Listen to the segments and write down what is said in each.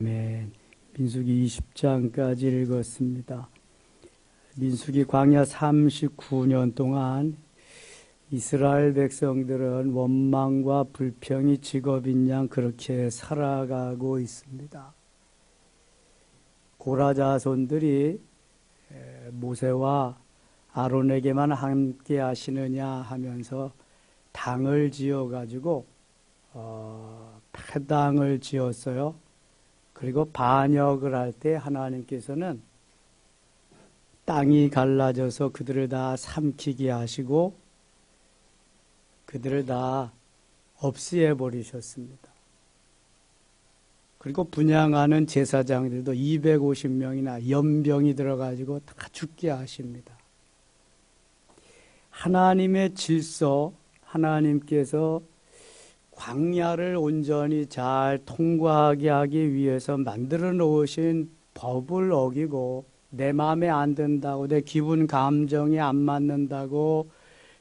아멘. 민수기 20장까지 읽었습니다. 민수기 광야 39년 동안 이스라엘 백성들은 원망과 불평이 직업인 양 그렇게 살아가고 있습니다. 고라 자손들이 모세와 아론에게만 함께 하시느냐 하면서 당을 지어가지고 패당을 지었어요. 그리고 반역을 할 때 하나님께서는 땅이 갈라져서 그들을 다 삼키게 하시고 그들을 다 없애어 버리셨습니다. 그리고 분향하는 제사장들도 250명이나 연병이 들어가지고 다 죽게 하십니다. 하나님의 질서, 하나님께서 광야를 온전히 잘 통과하게 하기 위해서 만들어 놓으신 법을 어기고 내 마음에 안 든다고, 내 기분 감정에 안 맞는다고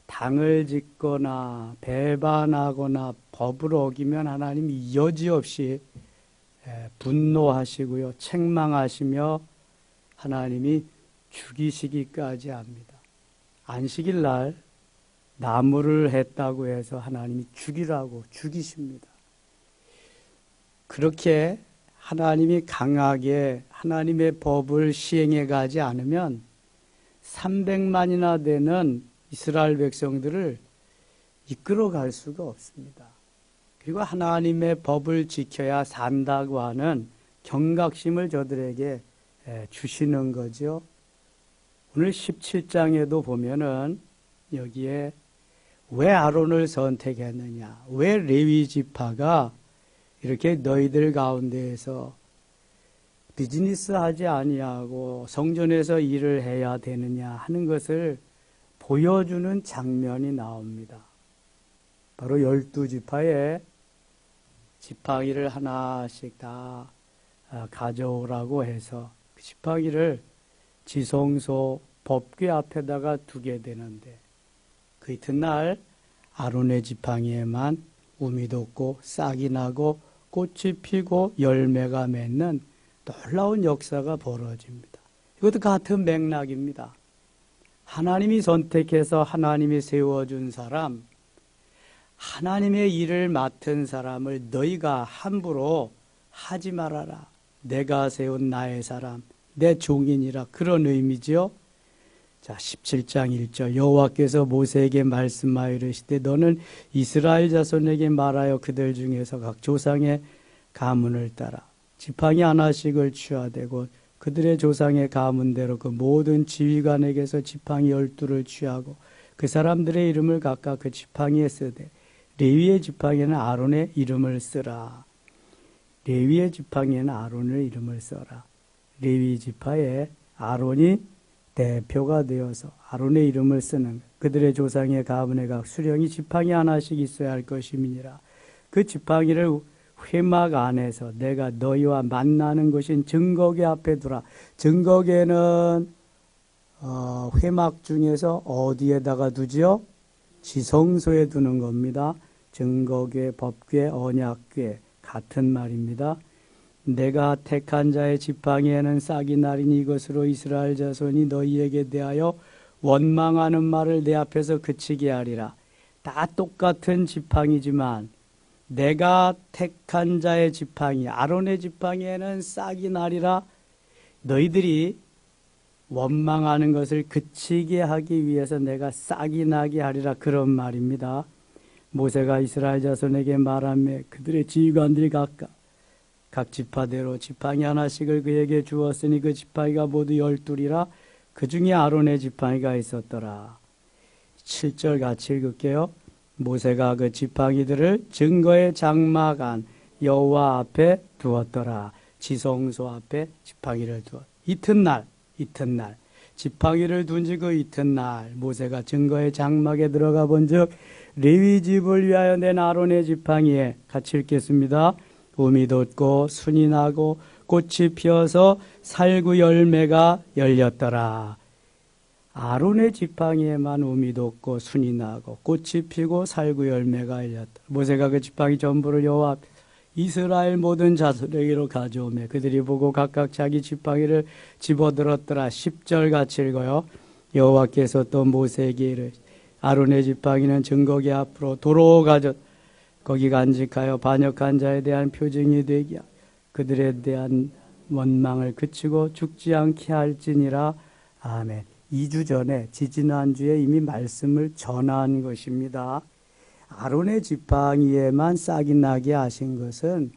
당을 짓거나 배반하거나 법을 어기면 하나님이 여지없이 분노하시고요, 책망하시며 하나님이 죽이시기까지 합니다. 안식일 날 나무를 했다고 해서 하나님이 죽이라고 죽이십니다. 그렇게 하나님이 강하게 하나님의 법을 시행해 가지 않으면 300만이나 되는 이스라엘 백성들을 이끌어 갈 수가 없습니다. 그리고 하나님의 법을 지켜야 산다고 하는 경각심을 저들에게 주시는 거죠. 오늘 17장에도 보면은 여기에 왜 아론을 선택했느냐, 왜 레위 지파가 이렇게 너희들 가운데에서 비즈니스 하지 아니하고 성전에서 일을 해야 되느냐 하는 것을 보여주는 장면이 나옵니다. 바로 12지파에 지팡이를 하나씩 다 가져오라고 해서 그 지팡이를 지성소 법궤 앞에다가 두게 되는데, 그 이튿날 아론의 지팡이에만 우미 돋고 싹이 나고 꽃이 피고 열매가 맺는 놀라운 역사가 벌어집니다. 이것도 같은 맥락입니다. 하나님이 선택해서 하나님이 세워준 사람, 하나님의 일을 맡은 사람을 너희가 함부로 하지 말아라. 내가 세운 나의 사람, 내 종인이라, 그런 의미지요. 자, 17장 1절 여호와께서 모세에게 말씀하여 이르시되 너는 이스라엘 자손에게 말하여 그들 중에서 각 조상의 가문을 따라 지팡이 하나씩을 취하되고 그들의 조상의 가문대로 그 모든 지휘관에게서 지팡이 12를 취하고 그 사람들의 이름을 각각 그 지팡이에 쓰되 레위의 지팡이에는 아론의 이름을 쓰라. 레위의 지팡이에는 아론의 이름을 써라. 레위 지파에 아론이 대표가 되어서 아론의 이름을 쓰는 그들의 조상의 가문의 각 수령이 지팡이 하나씩 있어야 할 것임이니라. 그 지팡이를 회막 안에서 내가 너희와 만나는 것인 증거궤 앞에 두라. 증거궤는 회막 중에서 어디에다가 두지요? 지성소에 두는 겁니다. 증거궤, 법궤, 언약궤 같은 말입니다. 내가 택한 자의 지팡이에는 싹이 나리니 이것으로 이스라엘 자손이 너희에게 대하여 원망하는 말을 내 앞에서 그치게 하리라. 다 똑같은 지팡이지만 내가 택한 자의 지팡이, 아론의 지팡이에는 싹이 나리라. 너희들이 원망하는 것을 그치게 하기 위해서 내가 싹이 나게 하리라, 그런 말입니다. 모세가 이스라엘 자손에게 말하며 그들의 지휘관들이 각 지파대로 지팡이 하나씩을 그에게 주었으니 그 지팡이가 모두 12이라. 그 중에 아론의 지팡이가 있었더라. 7절 같이 읽을게요. 모세가 그 지팡이들을 증거의 장막 안 여호와 앞에 두었더라. 지성소 앞에 지팡이를 두었. 이튿날 지팡이를 둔 지 그 이튿날 모세가 증거의 장막에 들어가 본즉 레위 집을 위하여 낸 아론의 지팡이에, 같이 읽겠습니다. 우미 돋고 순이 나고 꽃이 피어서 살구 열매가 열렸더라. 아론의 지팡이에만 우미 돋고 순이 나고 꽃이 피고 살구 열매가 열렸다. 모세가 그 지팡이 전부를 여호와 이스라엘 모든 자손에게로 가져오매 그들이 보고 각각 자기 지팡이를 집어들었더라. 10절 같이 읽어요. 여호와께서 또 모세에게 이르 아론의 지팡이는 증거기 앞으로 도로 가져 거기 간직하여 반역한 자에 대한 표징이 되게 그들에 대한 원망을 그치고 죽지 않게 할지니라. 아멘. 2주 전에 지지난주에 이미 말씀을 전한 것입니다. 아론의 지팡이에만 싹이 나게 하신 것은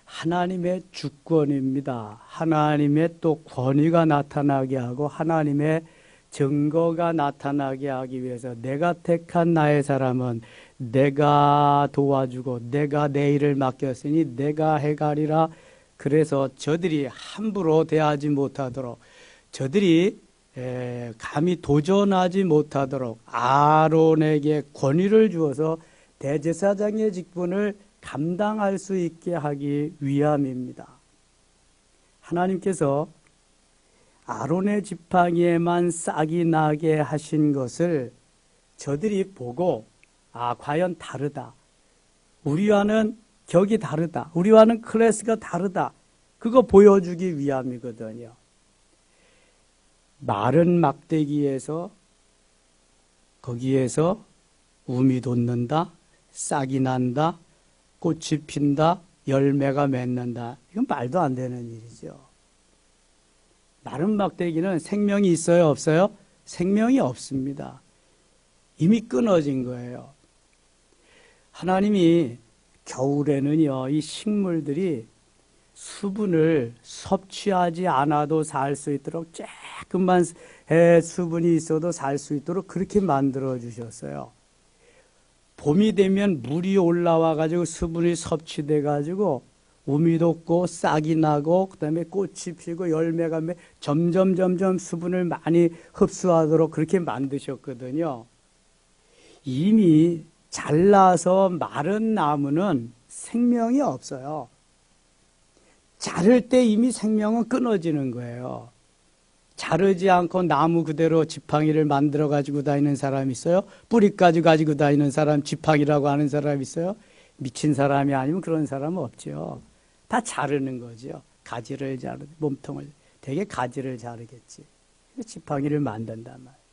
하나님의 주권입니다. 하나님의 또 권위가 나타나게 하고 하나님의 증거가 나타나게 하기 위해서 내가 택한 나의 사람은 내가 도와주고 내가 내 일을 맡겼으니 내가 해가리라. 그래서 저들이 함부로 대하지 못하도록 저들이 감히 도전하지 못하도록 아론에게 권위를 주어서 대제사장의 직분을 감당할 수 있게 하기 위함입니다. 하나님께서 아론의 지팡이에만 싹이 나게 하신 것을 저들이 보고 과연 다르다. 우리와는 격이 다르다. 우리와는 클래스가 다르다. 그거 보여주기 위함이거든요. 마른 막대기에서 거기에서 움이 돋는다. 싹이 난다. 꽃이 핀다. 열매가 맺는다. 이건 말도 안 되는 일이죠. 마른 막대기는 생명이 있어요? 없어요? 생명이 없습니다. 이미 끊어진 거예요. 하나님이 겨울에는요, 이 식물들이 수분을 섭취하지 않아도 살 수 있도록 조금만 수분이 있어도 살 수 있도록 그렇게 만들어 주셨어요. 봄이 되면 물이 올라와 가지고 수분이 섭취돼 가지고 우미 돋고 싹이 나고 그다음에 꽃이 피고 열매가 점점 수분을 많이 흡수하도록 그렇게 만드셨거든요. 이미 잘라서 마른 나무는 생명이 없어요. 자를 때 이미 생명은 끊어지는 거예요. 자르지 않고 나무 그대로 지팡이를 만들어 가지고 다니는 사람 있어요? 뿌리까지 가지고 다니는 사람 지팡이라고 하는 사람 있어요? 미친 사람이 아니면 그런 사람은 없죠. 다 자르는 거죠. 가지를 자르, 몸통을 되게 가지를 자르겠지. 지팡이를 만든단 말이에요.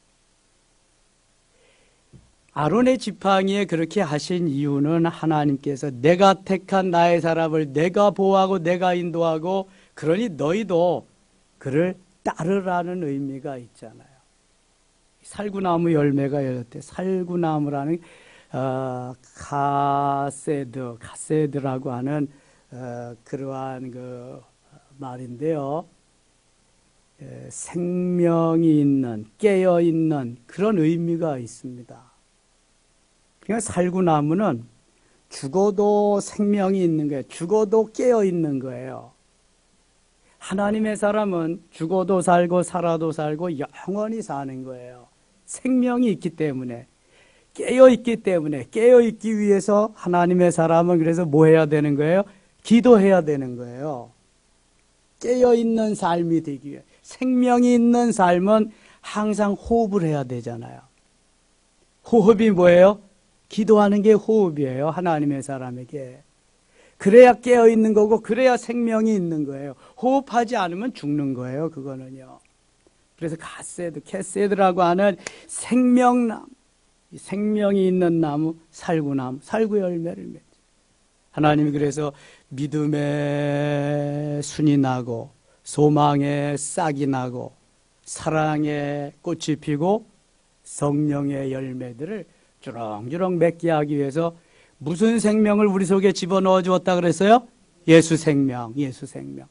아론의 지팡이에 그렇게 하신 이유는 하나님께서 내가 택한 나의 사람을 내가 보호하고 내가 인도하고 그러니 너희도 그를 따르라는 의미가 있잖아요. 살구나무 열매가 열렸대. 살구나무라는 가세드라고 하는 그러한 그 말인데요. 생명이 있는, 깨어 있는 그런 의미가 있습니다. 그러니까 살구나무는 죽어도 생명이 있는 거예요. 죽어도 깨어 있는 거예요. 하나님의 사람은 죽어도 살고 살아도 살고 영원히 사는 거예요. 생명이 있기 때문에, 깨어 있기 때문에, 깨어 있기 위해서 하나님의 사람은 그래서 뭐 해야 되는 거예요? 기도해야 되는 거예요. 깨어 있는 삶이 되기 위해. 생명이 있는 삶은 항상 호흡을 해야 되잖아요. 호흡이 뭐예요? 기도하는 게 호흡이에요. 하나님의 사람에게. 그래야 깨어 있는 거고 그래야 생명이 있는 거예요. 호흡하지 않으면 죽는 거예요. 그거는요. 그래서 캐세드라고 하는 생명나무, 생명이 있는 나무, 살구나무, 살구 열매를 맺죠. 하나님이 그래서 믿음의 순이 나고 소망의 싹이 나고 사랑의 꽃이 피고 성령의 열매들을 주렁주렁 맺게 하기 위해서 무슨 생명을 우리 속에 집어넣어 주었다 그랬어요? 예수 생명, 예수 생명.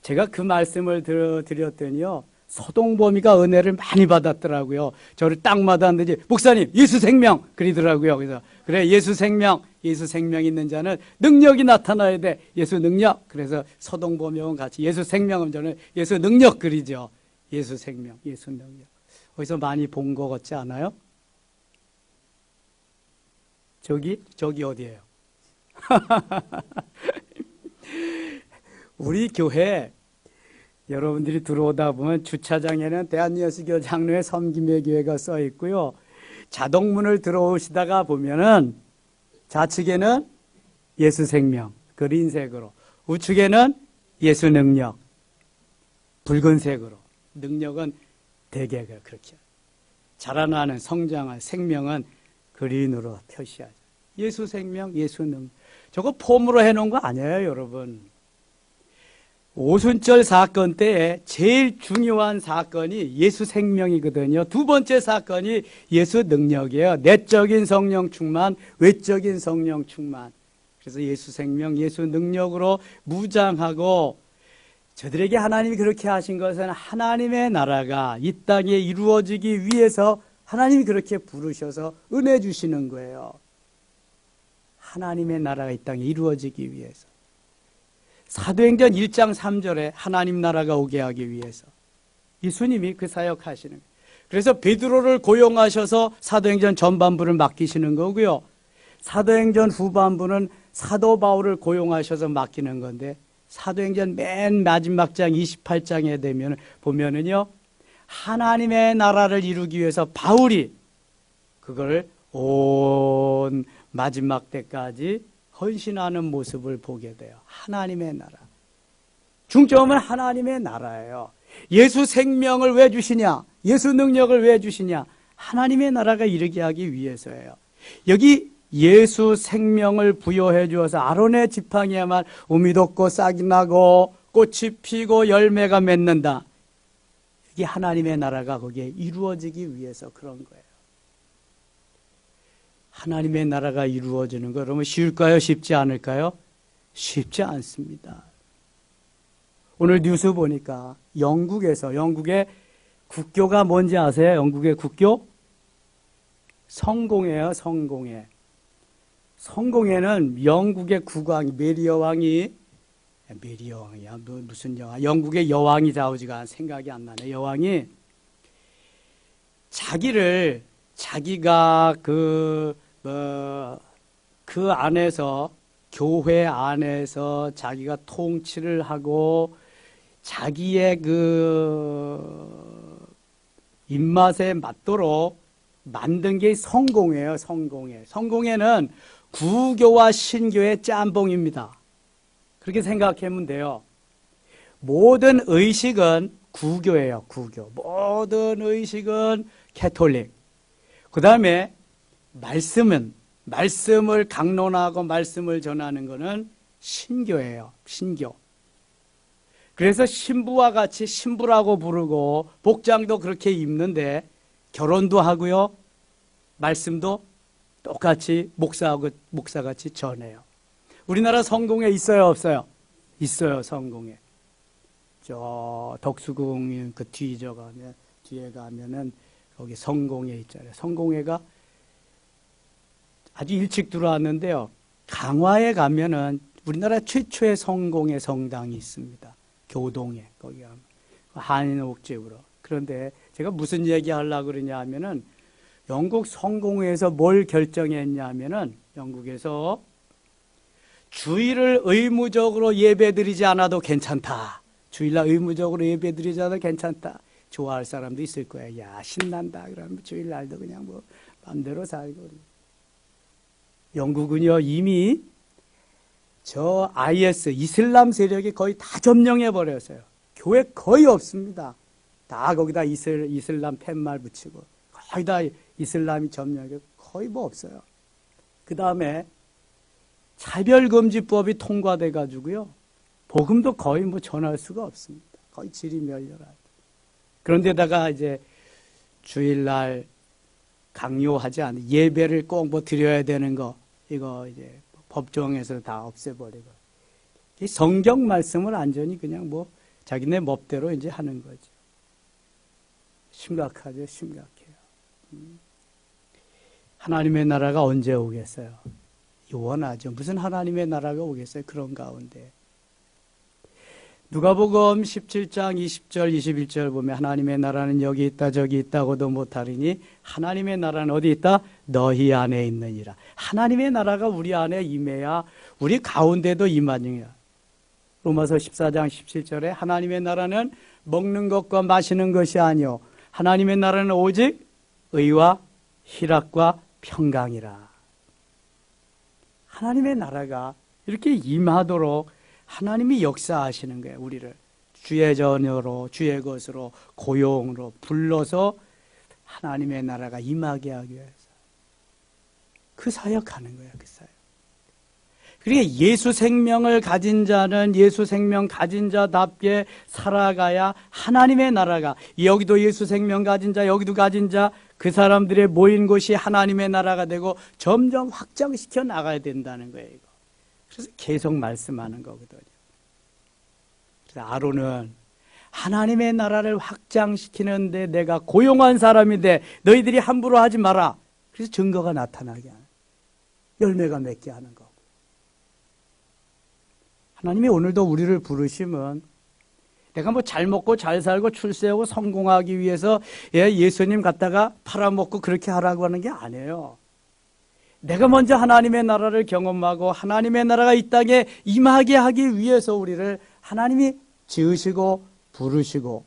제가 그 말씀을 드렸더니요, 서동범이가 은혜를 많이 받았더라고요. 저를 딱 맞았는데, 목사님, 예수 생명! 그러더라고요. 그래서, 그래, 예수 생명, 예수 생명 있는 자는 능력이 나타나야 돼. 예수 능력. 그래서 서동범이하고 같이 예수 생명은 저는 예수 능력 그리죠. 예수 생명, 예수 능력. 거기서 많이 본 것 같지 않아요? 저기 어디예요? 우리 교회 여러분들이 들어오다 보면 주차장에는 대한예수교 장로의 섬김의 교회가 써 있고요. 자동문을 들어오시다가 보면은 좌측에는 예수 생명, 그린색으로, 우측에는 예수 능력, 붉은색으로. 능력은 대개 그렇게. 자라나는 성장한 생명은 그린으로 표시하죠. 예수 생명, 예수 능력. 저거 폼으로 해놓은 거 아니에요, 여러분. 오순절 사건 때에 제일 중요한 사건이 예수 생명이거든요. 두 번째 사건이 예수 능력이에요. 내적인 성령 충만, 외적인 성령 충만. 그래서 예수 생명, 예수 능력으로 무장하고, 저들에게 하나님이 그렇게 하신 것은 하나님의 나라가 이 땅에 이루어지기 위해서 하나님이 그렇게 부르셔서 은혜 주시는 거예요. 하나님의 나라가 이 땅에 이루어지기 위해서. 사도행전 1장 3절에 하나님 나라가 오게 하기 위해서 예수님이 그 사역 하시는 거예요. 그래서 베드로를 고용하셔서 사도행전 전반부를 맡기시는 거고요. 사도행전 후반부는 사도 바울을 고용하셔서 맡기는 건데, 사도행전 맨 마지막 장 28장에 되면 보면은요, 하나님의 나라를 이루기 위해서 바울이 그걸 온 마지막 때까지 헌신하는 모습을 보게 돼요. 하나님의 나라. 중점은 하나님의 나라예요. 예수 생명을 왜 주시냐? 예수 능력을 왜 주시냐? 하나님의 나라가 이르게 하기 위해서예요. 여기 예수 생명을 부여해 주어서 아론의 지팡이에만 우미 돋고 싹이 나고 꽃이 피고 열매가 맺는다. 이게 하나님의 나라가 거기에 이루어지기 위해서 그런 거예요. 하나님의 나라가 이루어지는 거 그러면 쉬울까요? 쉽지 않을까요? 쉽지 않습니다. 오늘 뉴스 보니까 영국의 국교가 뭔지 아세요? 영국의 국교? 성공회예요. 성공회. 성공회는 영국의 국왕 메리 여왕이야 무슨 여왕? 영국의 여왕이 자오지가 생각이 안 나네. 여왕이 자기가 그 안에서, 교회 안에서 자기가 통치를 하고 자기의 그 입맛에 맞도록 만든 게 성공회예요. 성공회. 성공회는 구교와 신교의 짬뽕입니다. 그렇게 생각하면 돼요. 모든 의식은 구교예요. 구교. 모든 의식은 캐톨릭. 그 다음에 말씀을 강론하고 말씀을 전하는 것은 신교예요. 신교. 그래서 신부와 같이 신부라고 부르고 복장도 그렇게 입는데 결혼도 하고요. 말씀도 똑같이 목사같이 전해요. 우리나라 성공회 있어요, 없어요? 있어요, 성공회. 저 덕수궁 그 뒤에 가면은 거기 성공회 있잖아요. 성공회가 아주 일찍 들어왔는데요. 강화에 가면은 우리나라 최초의 성공회 성당이 있습니다. 교동에 거기 가면 한인 옥집으로. 그런데 제가 무슨 얘기 하려고 그러냐 하면은 영국 성공회에서 뭘 결정했냐 하면은 영국에서 주일을 의무적으로 예배드리지 않아도 괜찮다. 주일날 의무적으로 예배드리지 않아도 괜찮다. 좋아할 사람도 있을 거야. 야, 신난다. 그러면 주일날도 그냥 뭐 마음대로 살고. 영국은요, 이미 저 IS, 이슬람 세력이 거의 다 점령해 버렸어요. 교회 거의 없습니다. 다 거기다 이슬람 팻말 붙이고 거의 다 이슬람이 점령해 거의 뭐 없어요. 그 다음에 차별금지법이 통과돼 가지고요. 복음도 거의 뭐 전할 수가 없습니다. 거의 질이 멸렬하죠. 그런데다가 이제 주일날 강요하지 않는 예배를 꼭 뭐 드려야 되는 거 이거 이제 법정에서 다 없애버리고 성경 말씀을 완전히 그냥 뭐 자기네 멋대로 이제 하는 거죠. 심각하죠, 심각해요. 하나님의 나라가 언제 오겠어요? 요원하죠. 무슨 하나님의 나라가 오겠어요? 그런 가운데. 누가복음 17장 20절 21절 보면 하나님의 나라는 여기 있다 저기 있다고도 못하리니 하나님의 나라는 어디 있다? 너희 안에 있느니라. 하나님의 나라가 우리 안에 임해야 우리 가운데도 임하느니라. 로마서 14장 17절에 하나님의 나라는 먹는 것과 마시는 것이 아니요 하나님의 나라는 오직 의와 희락과 평강이라. 하나님의 나라가 이렇게 임하도록 하나님이 역사하시는 거예요. 우리를 주의 자녀로, 주의 것으로, 고용으로 불러서 하나님의 나라가 임하게 하기 위해서 그 사역하는 거예요. 그 사역. 그러니까 예수 생명을 가진 자는 예수 생명 가진 자답게 살아가야 하나님의 나라가, 여기도 예수 생명 가진 자, 여기도 가진 자, 그 사람들의 모인 곳이 하나님의 나라가 되고 점점 확장시켜 나가야 된다는 거예요. 이거. 그래서 계속 말씀하는 거거든요. 그래서 아론은 하나님의 나라를 확장시키는데 내가 고용한 사람인데 너희들이 함부로 하지 마라. 그래서 증거가 나타나게 하는, 열매가 맺게 하는 거고. 하나님이 오늘도 우리를 부르시면 내가 뭐 잘 먹고 잘 살고 출세하고 성공하기 위해서 예수님 갖다가 팔아먹고 그렇게 하라고 하는 게 아니에요. 내가 먼저 하나님의 나라를 경험하고 하나님의 나라가 이 땅에 임하게 하기 위해서 우리를 하나님이 지으시고 부르시고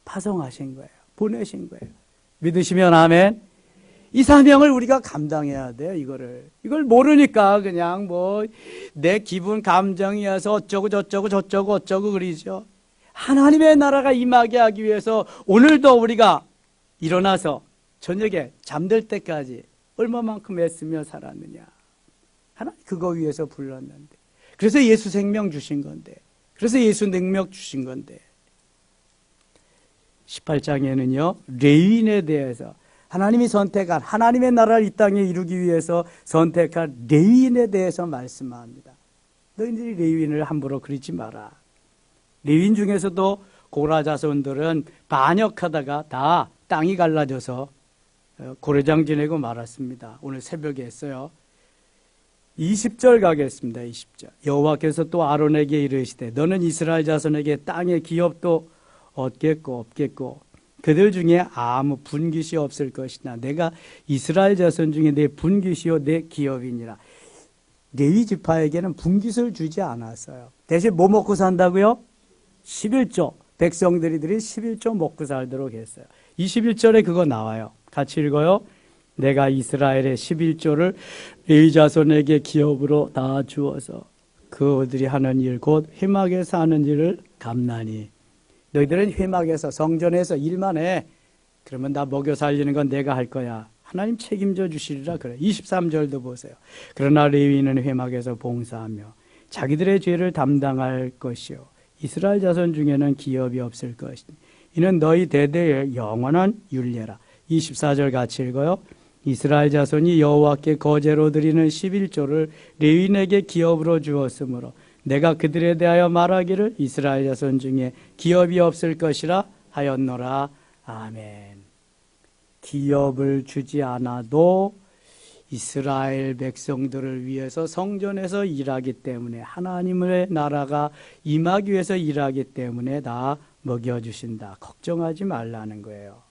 파송하신 거예요. 보내신 거예요. 믿으시면 아멘. 이 사명을 우리가 감당해야 돼요. 이걸 모르니까 그냥 뭐 내 기분 감정이어서 어쩌고 저쩌고 그러죠. 하나님의 나라가 임하게 하기 위해서 오늘도 우리가 일어나서 저녁에 잠들 때까지 얼마만큼 애쓰며 살았느냐. 하나님 그거 위해서 불렀는데, 그래서 예수 생명 주신 건데, 그래서 예수 능력 주신 건데. 18장에는요 레위인에 대해서 하나님이 선택한, 하나님의 나라를 이 땅에 이루기 위해서 선택한 레위인에 대해서 말씀합니다. 너희들이 레위인을 함부로 그리지 마라. 레위인 중에서도 고라 자손들은 반역하다가 다 땅이 갈라져서 고래장 지내고 말았습니다. 오늘 새벽에 했어요. 20절 가겠습니다. 20절. 여호와께서 또 아론에게 이르시되 너는 이스라엘 자손에게 땅의 기업도 얻겠고 없겠고 그들 중에 아무 분깃이 없을 것이나 내가 이스라엘 자손 중에 내 분깃이요 내 기업이니라. 레위 지파에게는 분깃을 주지 않았어요. 대신 뭐 먹고 산다고요? 11조. 백성들이 11조 먹고 살도록 했어요. 21절에 그거 나와요. 같이 읽어요. 내가 이스라엘의 11조를 레위 자손에게 기업으로 다 주어서 그들이 하는 일 곧 회막에 사는 일을 갚나니. 너희들은 회막에서 성전에서 일만 해. 그러면 나 먹여 살리는 건 내가 할 거야. 하나님 책임져 주시리라 그래. 23절도 보세요. 그러나 레위인은 회막에서 봉사하며 자기들의 죄를 담당할 것이요 이스라엘 자손 중에는 기업이 없을 것이니 이는 너희 대대의 영원한 율례라. 24절 같이 읽어요. 이스라엘 자손이 여호와께 거제로 드리는 11조를 레위인에게 기업으로 주었으므로 내가 그들에 대하여 말하기를 이스라엘 자손 중에 기업이 없을 것이라 하였노라. 아멘. 기업을 주지 않아도 이스라엘 백성들을 위해서 성전에서 일하기 때문에, 하나님의 나라가 임하기 위해서 일하기 때문에 다 먹여주신다. 걱정하지 말라는 거예요.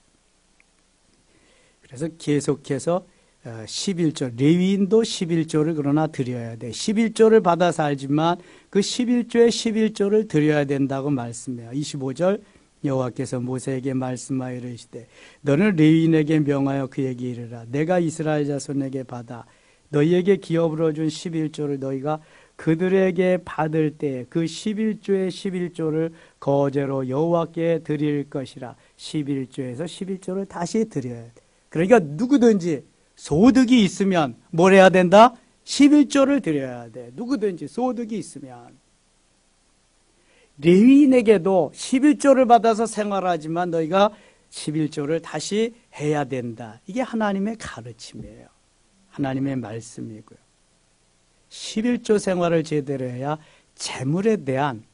그래서 계속해서 11조, 레위인도 11조를 그러나 드려야 돼. 11조를 받아 살지만 그 11조의 11조를 드려야 된다고 말씀해요. 25절 여호와께서 모세에게 말씀하여 이르시되 너는 레위인에게 명하여 그에게 이르라. 내가 이스라엘 자손에게 받아 너희에게 기업으로 준 11조를 너희가 그들에게 받을 때 그 11조의 11조를 거제로 여호와께 드릴 것이라. 11조에서 11조를 다시 드려야 돼. 그러니까 누구든지 소득이 있으면 뭘 해야 된다? 11조를 드려야 돼. 누구든지 소득이 있으면. 레위인에게도 11조를 받아서 생활하지만 너희가 11조를 다시 해야 된다. 이게 하나님의 가르침이에요. 하나님의 말씀이고요. 11조 생활을 제대로 해야 재물에 대한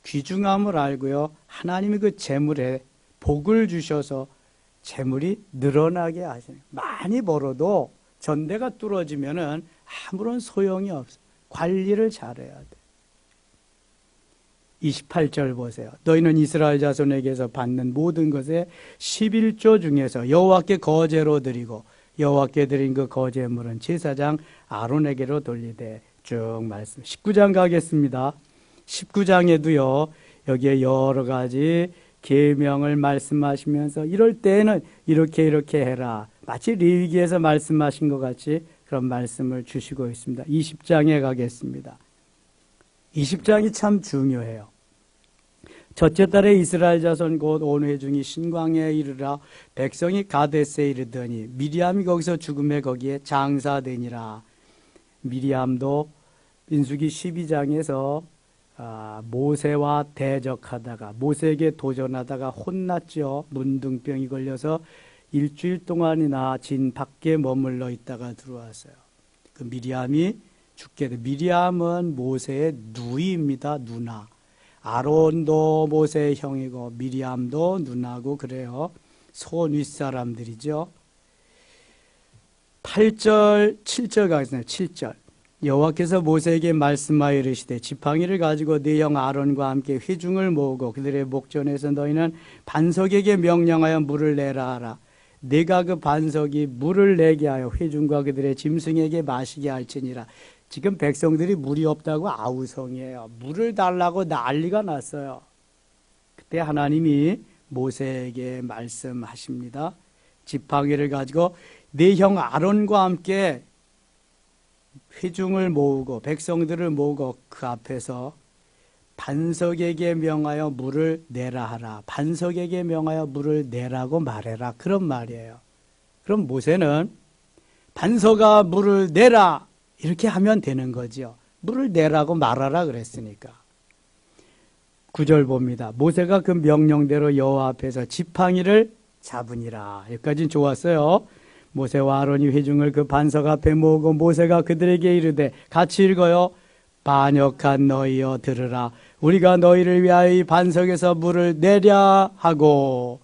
귀중함을 알고요. 하나님이 그 재물에 복을 주셔서 재물이 늘어나게 하시는. 많이 벌어도 전대가 뚫어지면은 아무런 소용이 없어요. 관리를 잘해야 돼. 28절 보세요. 너희는 이스라엘 자손에게서 받는 모든 것의 11조 중에서 여호와께 거제로 드리고 여호와께 드린 그 거제물은 제사장 아론에게로 돌리되. 쭉 말씀. 19장 가겠습니다. 19장에도요. 여기에 여러 가지 계명을 말씀하시면서 이럴 때에는 이렇게 해라. 마치 레위기에서 말씀하신 것 같이 그런 말씀을 주시고 있습니다. 20장에 가겠습니다. 이 10장이 참 중요해요. 첫째 달에 이스라엘 자손 곧 온 회중이 신광야에 이르라 백성이 가데스에 이르더니 미리암이 거기서 죽음에 거기에 장사되니라. 미리암도 민수기 12장에서 모세와 대적하다가 모세에게 도전하다가 혼났죠. 문둥병이 걸려서 일주일 동안이나 진 밖에 머물러 있다가 들어왔어요. 그 미리암이 죽게 돼. 미리암은 모세의 누이입니다. 누나. 아론도 모세의 형이고 미리암도 누나고 그래요. 손 윗사람들이죠. 8절 7절 가겠습니다. 7절 여호와께서 모세에게 말씀하여 이르시되 지팡이를 가지고 네 형 아론과 함께 회중을 모으고 그들의 목전에서 너희는 반석에게 명령하여 물을 내라 하라. 네가 그 반석이 물을 내게 하여 회중과 그들의 짐승에게 마시게 할지니라. 지금 백성들이 물이 없다고 아우성이에요. 물을 달라고 난리가 났어요. 그때 하나님이 모세에게 말씀하십니다. 지팡이를 가지고 네 형 아론과 함께 회중을 모으고 백성들을 모으고 그 앞에서 반석에게 명하여 물을 내라 하라. 반석에게 명하여 물을 내라고 말해라. 그런 말이에요. 그럼 모세는 반석아 물을 내라 이렇게 하면 되는 거죠. 물을 내라고 말하라 그랬으니까. 9절 봅니다. 모세가 그 명령대로 여호와 앞에서 지팡이를 잡으니라. 여기까지는 좋았어요. 모세와 아론이 회중을 그 반석 앞에 모으고 모세가 그들에게 이르되 같이 읽어요. 반역한 너희여 들으라. 우리가 너희를 위하여 이 반석에서 물을 내랴 하고.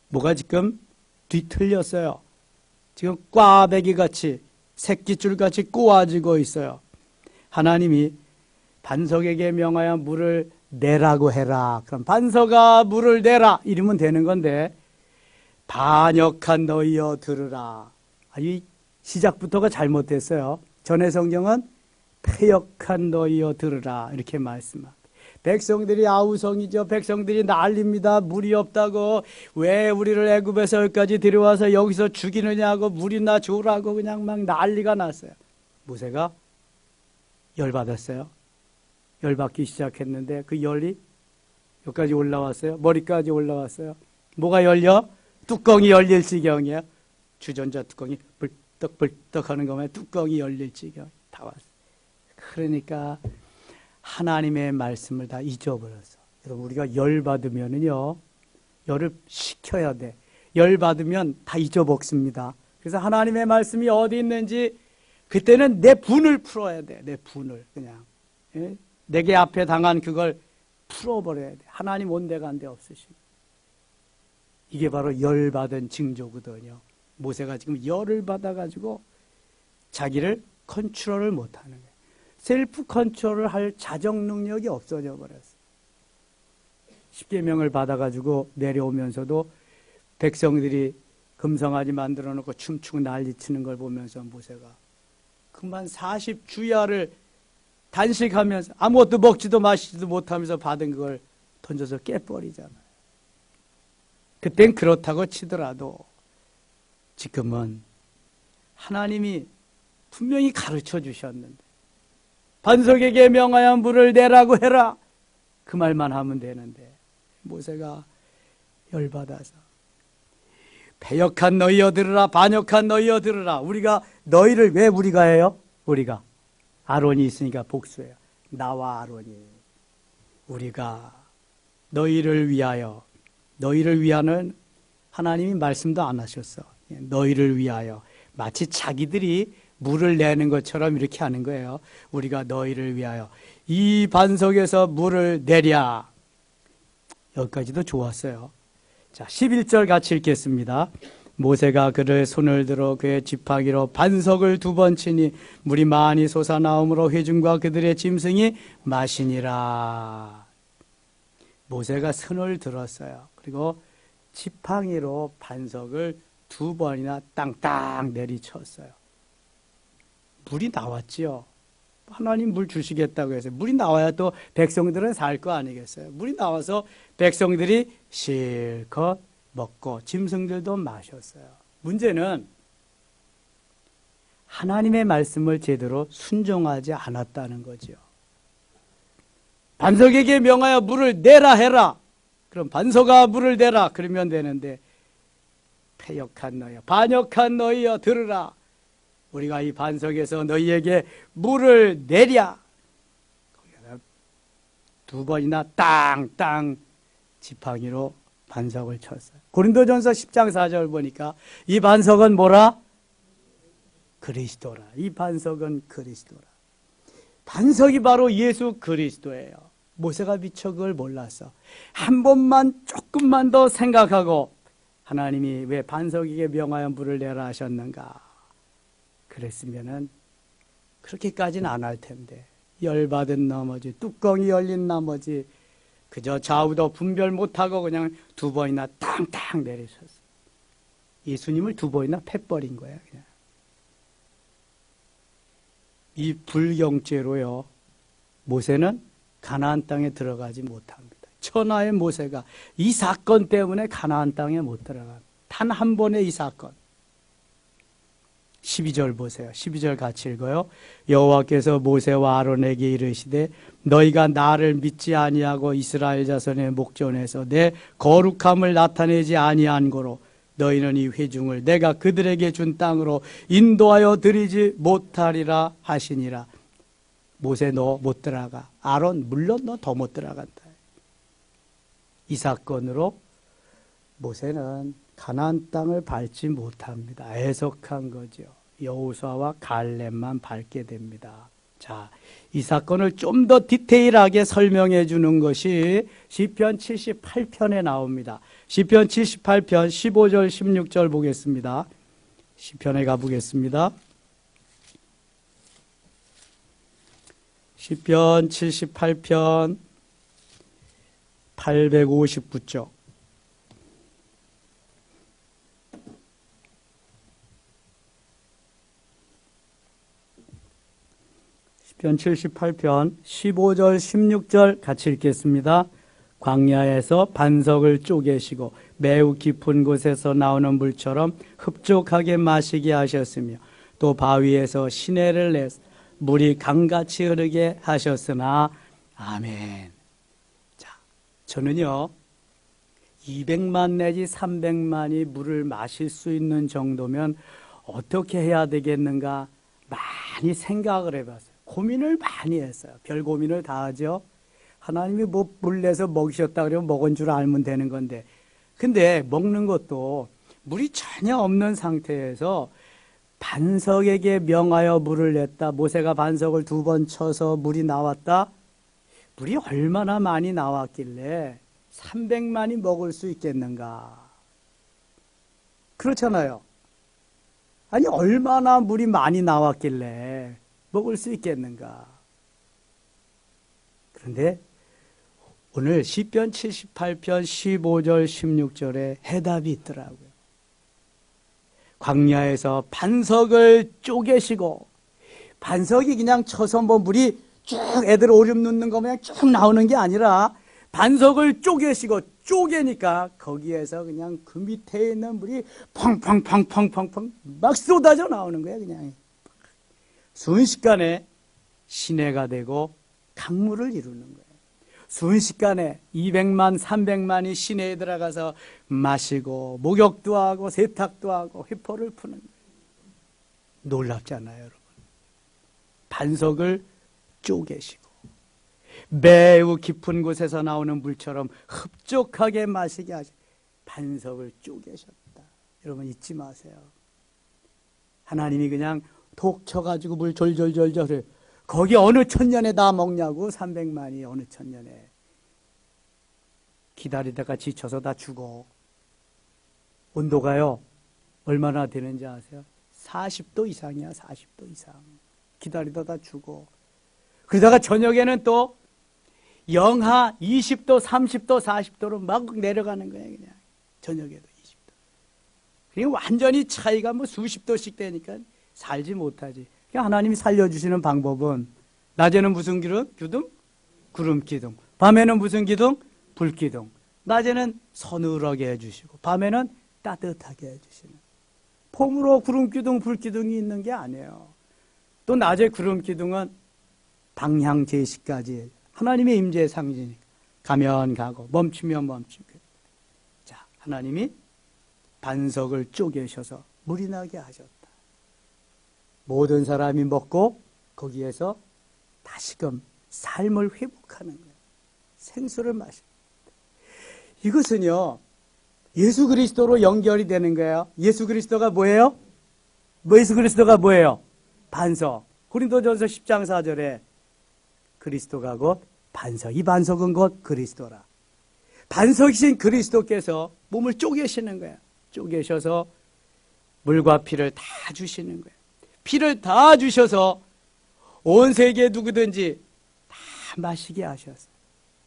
뭐가 지금 뒤틀렸어요. 지금 꽈배기같이 새끼줄같이 꼬아지고 있어요. 하나님이 반석에게 명하여 물을 내라고 해라. 그럼 반석아 물을 내라 이러면 되는 건데 반역한 너희여 들으라. 이 시작부터가 잘못됐어요. 전의 성경은 패역한 너희여 들으라 이렇게 말씀합니다. 백성들이 아우성이죠. 백성들이 난립니다. 물이 없다고. 왜 우리를 애굽에서 여기까지 데려와서 여기서 죽이느냐고 물이나 주라고 그냥 막 난리가 났어요. 모세가 열받았어요. 열받기 시작했는데 그 열이 여기까지 올라왔어요. 머리까지 올라왔어요. 뭐가 열려? 뚜껑이 열릴 지경이에요. 주전자 뚜껑이 벌떡벌떡 하는 것만 뚜껑이 열릴 지경 다 왔어요. 그러니까 하나님의 말씀을 다 잊어버렸어. 여러분 우리가 열받으면은요. 열을 식혀야 돼. 열받으면 다 잊어먹습니다. 그래서 하나님의 말씀이 어디 있는지 그때는 내 분을 풀어야 돼. 내 분을 그냥. 예? 내게 앞에 당한 그걸 풀어버려야 돼. 하나님 온데간데 없으시고. 이게 바로 열받은 징조거든요. 모세가 지금 열을 받아가지고 자기를 컨트롤을 못하는 거예요. 셀프 컨트롤을 할 자정 능력이 없어져 버렸어요. 십계명을 받아가지고 내려오면서도 백성들이 금송아지 만들어 놓고 춤추고 난리치는 걸 보면서 모세가 그만 40주야를 단식하면서 아무것도 먹지도 마시지도 못하면서 받은 그걸 던져서 깨버리잖아요. 그땐 그렇다고 치더라도 지금은 하나님이 분명히 가르쳐 주셨는데 반석에게 명하여 물을 내라고 해라. 그 말만 하면 되는데 모세가 열받아서 패역한 너희여 들으라. 반역한 너희여 들으라. 우리가 너희를 왜 우리가 해요? 우리가 아론이 있으니까 복수해요. 나와 아론이 우리가 너희를 위하여 너희를 위하는 하나님이 말씀도 안 하셨어. 너희를 위하여 마치 자기들이 물을 내는 것처럼 이렇게 하는 거예요. 우리가 너희를 위하여 이 반석에서 물을 내랴. 여기까지도 좋았어요. 자, 11절 같이 읽겠습니다. 모세가 그를 손을 들어 그의 지팡이로 반석을 2번 치니 물이 많이 솟아나오므로 회중과 그들의 짐승이 마시니라. 모세가 손을 들었어요. 그리고 지팡이로 반석을 2번이나 땅땅 내리쳤어요. 물이 나왔지요. 하나님 물 주시겠다고 해서 물이 나와야 또 백성들은 살 거 아니겠어요. 물이 나와서 백성들이 실컷 먹고 짐승들도 마셨어요. 문제는 하나님의 말씀을 제대로 순종하지 않았다는 거죠. 반석에게 명하여 물을 내라 해라. 그럼 반석아 물을 내라. 그러면 되는데 패역한 너희여, 반역한 너희여 들으라. 우리가 이 반석에서 너희에게 물을 내랴. 거기다 두 번이나 땅 지팡이로 반석을 쳤어요. 고린도전서 10장 4절 보니까 이 반석은 뭐라? 그리스도라. 이 반석은 그리스도라. 반석이 바로 예수 그리스도예요. 모세가 미처 그걸 몰랐어. 한 번만 조금만 더 생각하고 하나님이 왜 반석에게 명하여 물을 내라 하셨는가? 그랬으면은 그렇게까지는 안 할 텐데, 열받은 나머지, 뚜껑이 열린 나머지 그저 좌우도 분별 못하고 그냥 두 번이나 탕탕 내리셨어요. 예수님을 두 번이나 패버린 거예요. 그냥. 이 불경죄로요, 모세는 가나안 땅에 들어가지 못합니다. 천하의 모세가 이 사건 때문에 가나안 땅에 못 들어갑니다. 단 한 번의 이 사건. 12절 보세요. 12절 같이 읽어요. 여호와께서 모세와 아론에게 이르시되 너희가 나를 믿지 아니하고 이스라엘 자손의 목전에서 내 거룩함을 나타내지 아니한 고로 너희는 이 회중을 내가 그들에게 준 땅으로 인도하여 드리지 못하리라 하시니라. 모세 너 못 들어가. 아론 물론 너 더 못 들어간다. 이 사건으로 모세는 가나안 땅을 밟지 못합니다. 애석한 거죠. 여호수아와 갈렙만 밟게 됩니다. 자, 이 사건을 좀 더 디테일하게 설명해 주는 것이 시편 78편에 나옵니다. 시편 78편 15절 16절 보겠습니다. 시편에 가보겠습니다. 시편 78편 859쪽. 시편 78편 15절 16절 같이 읽겠습니다. 광야에서 반석을 쪼개시고 매우 깊은 곳에서 나오는 물처럼 흡족하게 마시게 하셨으며 또 바위에서 시내를 내서 물이 강같이 흐르게 하셨으나 아멘. 자, 저는요 200만 내지 300만이 물을 마실 수 있는 정도면 어떻게 해야 되겠는가 많이 생각을 해봤어요. 고민을 많이 했어요. 별 고민을 다 하죠. 하나님이 뭐 물 내서 먹이셨다 그러면 먹은 줄 알면 되는 건데, 근데 먹는 것도 물이 전혀 없는 상태에서 반석에게 명하여 물을 냈다. 모세가 반석을 두 번 쳐서 물이 나왔다. 물이 얼마나 많이 나왔길래 300만이 먹을 수 있겠는가? 그렇잖아요. 아니 얼마나 물이 많이 나왔길래 먹을 수 있겠는가? 그런데 오늘 시편 78편 15절 16절에 해답이 있더라고요. 광야에서 반석을 쪼개시고, 반석이 그냥 쳐서 뭐 물이 쭉 애들 오줌 넣는 거 그냥 쭉 나오는 게 아니라 반석을 쪼개시고, 쪼개니까 거기에서 그냥 그 밑에 있는 물이 펑펑펑펑펑펑 막 쏟아져 나오는 거야. 그냥 순식간에 시내가 되고 강물을 이루는 거예요. 순식간에 200만 300만이 시내에 들어가서 마시고 목욕도 하고 세탁도 하고 회포를 푸는 거예요. 놀랍잖아요, 여러분. 반석을 쪼개시고 매우 깊은 곳에서 나오는 물처럼 흡족하게 마시게 하시, 반석을 쪼개셨다. 여러분 잊지 마세요. 하나님이 그냥 독 쳐가지고 물 졸졸졸졸, 거기 어느 천년에 다 먹냐고. 300만이 어느 천년에. 기다리다가 지쳐서 다 죽어. 온도가요 얼마나 되는지 아세요? 40도 이상이야. 40도 이상. 기다리다 다 죽어. 그러다가 저녁에는 또 영하 20도 30도 40도로 막 내려가는 거예요. 그냥 저녁에도 20도. 그리고 완전히 차이가 뭐 수십 도씩 되니까 살지 못하지. 하나님이 살려주시는 방법은 낮에는 무슨 기둥? 구름 기둥. 밤에는 무슨 기둥? 불 기둥. 낮에는 서늘하게 해주시고 밤에는 따뜻하게 해주시는. 폼으로 구름 기둥, 불 기둥이 있는 게 아니에요. 또 낮에 구름 기둥은 방향 제시까지 하나님의 임재의 상징이니까. 가면 가고 멈추면 멈추고. 자, 하나님이 반석을 쪼개셔서 물이 나게 하셨다. 모든 사람이 먹고 거기에서 다시금 삶을 회복하는 거예요. 생수를 마십니다. 이것은요, 예수 그리스도로 연결이 되는 거예요. 예수 그리스도가 뭐예요? 예수 그리스도가 뭐예요? 반석. 고린도전서 10장 4절에 그리스도가 곧 반석. 이 반석은 곧 그리스도라. 반석이신 그리스도께서 몸을 쪼개시는 거예요. 쪼개셔서 물과 피를 다 주시는 거예요. 피를 다 주셔서 온 세계 누구든지 다 마시게 하셨어요.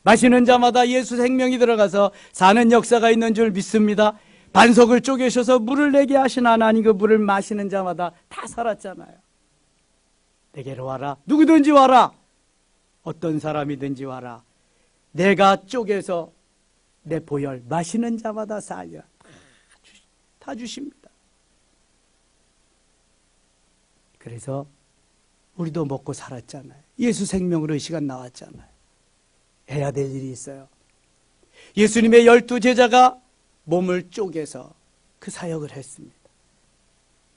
마시는 자마다 예수 생명이 들어가서 사는 역사가 있는 줄 믿습니다. 반석을 쪼개셔서 물을 내게 하신 하나님, 그 물을 마시는 자마다 다 살았잖아요. 내게로 와라. 누구든지 와라. 어떤 사람이든지 와라. 내가 쪼개서 내 보혈 마시는 자마다 살려. 다 주십니다. 그래서 우리도 먹고 살았잖아요. 예수 생명으로 이 시간 나왔잖아요. 해야 될 일이 있어요. 예수님의 12제자가 몸을 쪼개서 그 사역을 했습니다.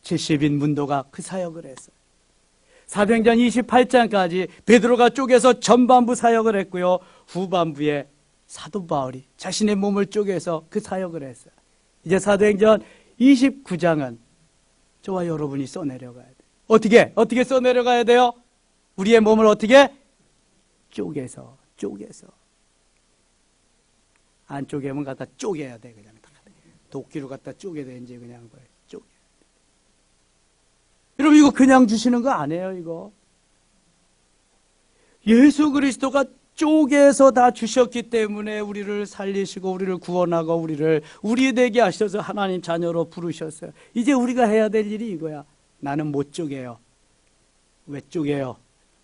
70인 문도가 그 사역을 했어요. 사도행전 28장까지 베드로가 쪼개서 전반부 사역을 했고요. 후반부에 사도 바울이 자신의 몸을 쪼개서 그 사역을 했어요. 이제 사도행전 29장은 저와 여러분이 써내려가야 돼요. 어떻게 써내려가야 돼요? 우리의 몸을 어떻게? 쪼개서. 안 쪼개면 갖다 쪼개야 돼. 그냥 도끼로 갖다 쪼개야 돼. 이제 그냥 쪼개. 여러분, 이거 그냥 주시는 거 아니에요, 이거. 예수 그리스도가 쪼개서 다 주셨기 때문에 우리를 살리시고 우리를 구원하고 우리를 우리 되게 하셔서 하나님 자녀로 부르셨어요. 이제 우리가 해야 될 일이 이거야. 나는 못 쪼개요. 왜 쪼개요?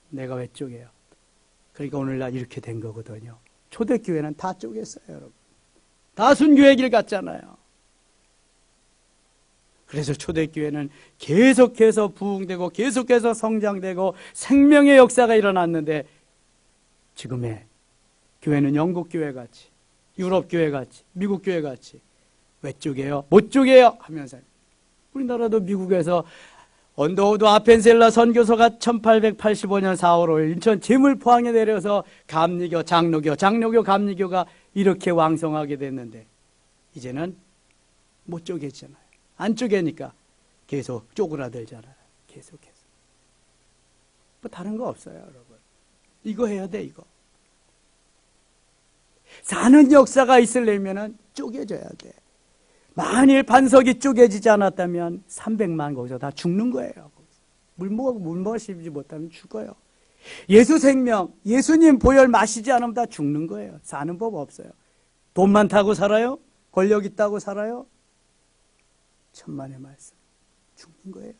내가 왜 쪼개요? 그러니까 오늘날 이렇게 된 거거든요. 초대교회는 다 쪼갰어요, 여러분. 다 순교의 길 갔잖아요. 그래서 초대교회는 계속해서 부흥되고 계속해서 성장되고 생명의 역사가 일어났는데 지금의 교회는 영국 교회 같이, 유럽 교회 같이, 미국 교회 같이 왜 쪼개요? 못 쪼개요? 하면서 우리나라도 미국에서 언더우드 아펜셀라 선교소가 1885년 4월 5일 인천 제물포항에 내려서 감리교, 장로교, 감리교가 이렇게 왕성하게 됐는데 이제는 못 쪼개잖아요. 안 쪼개니까 계속 쪼그라들잖아요. 계속해서. 뭐 다른 거 없어요, 여러분. 이거 해야 돼, 이거. 사는 역사가 있으려면은 쪼개져야 돼. 만일 반석이 쪼개지지 않았다면 300만 거기서 다 죽는 거예요. 물 마시지 못하면 죽어요. 예수 생명, 예수님 보혈 마시지 않으면 다 죽는 거예요. 사는 법 없어요. 돈 많다고 살아요? 권력 있다고 살아요? 천만의 말씀. 죽는 거예요.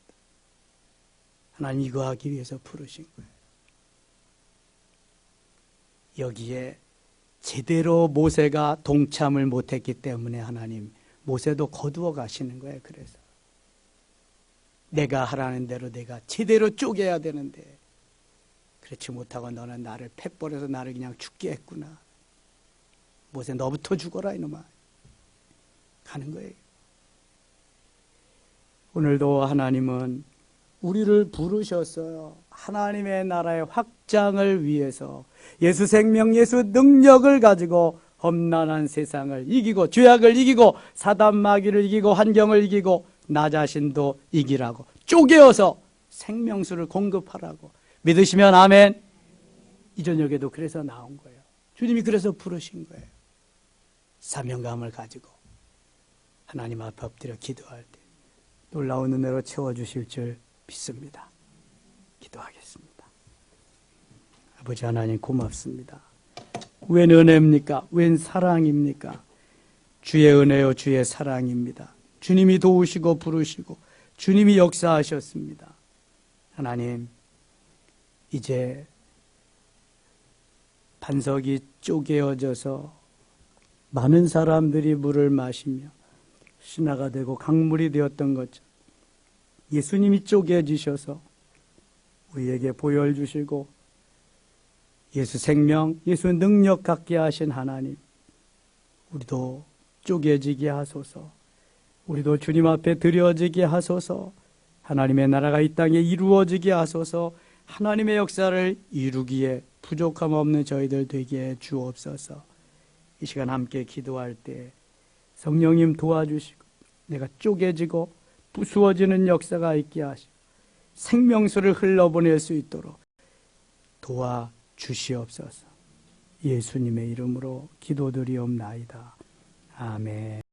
하나님 이거 하기 위해서 부르신 거예요. 여기에 제대로 모세가 동참을 못했기 때문에 하나님 모세도 거두어 가시는 거예요. 그래서 내가 하라는 대로 내가 제대로 쪼개야 되는데 그렇지 못하고 너는 나를 패버려서 나를 그냥 죽게 했구나. 모세 너부터 죽어라 이놈아. 가는 거예요. 오늘도 하나님은 우리를 부르셨어요. 하나님의 나라의 확장을 위해서 예수 생명, 예수 능력을 가지고 험난한 세상을 이기고 죄악을 이기고 사단 마귀를 이기고 환경을 이기고 나 자신도 이기라고 쪼개어서 생명수를 공급하라고 믿으시면 아멘. 이 저녁에도 그래서 나온 거예요. 주님이 그래서 부르신 거예요. 사명감을 가지고 하나님 앞에 엎드려 기도할 때 놀라운 은혜로 채워주실 줄 믿습니다. 기도하겠습니다. 아버지 하나님 고맙습니다. 웬 은혜입니까? 웬 사랑입니까? 주의 은혜요 주의 사랑입니다. 주님이 도우시고 부르시고 주님이 역사하셨습니다. 하나님 이제 반석이 쪼개어져서 많은 사람들이 물을 마시며 신화가 되고 강물이 되었던 것처럼 예수님이 쪼개지셔서 우리에게 보혈 주시고 예수 생명, 예수 능력 갖게 하신 하나님, 우리도 쪼개지게 하소서. 우리도 주님 앞에 드려지게 하소서. 하나님의 나라가 이 땅에 이루어지게 하소서. 하나님의 역사를 이루기에 부족함 없는 저희들 되게 해 주옵소서. 이 시간 함께 기도할 때 성령님 도와주시고 내가 쪼개지고 부수어지는 역사가 있게 하시고 생명수를 흘러보낼 수 있도록 도와주시옵소서. 예수님의 이름으로 기도드리옵나이다. 아멘.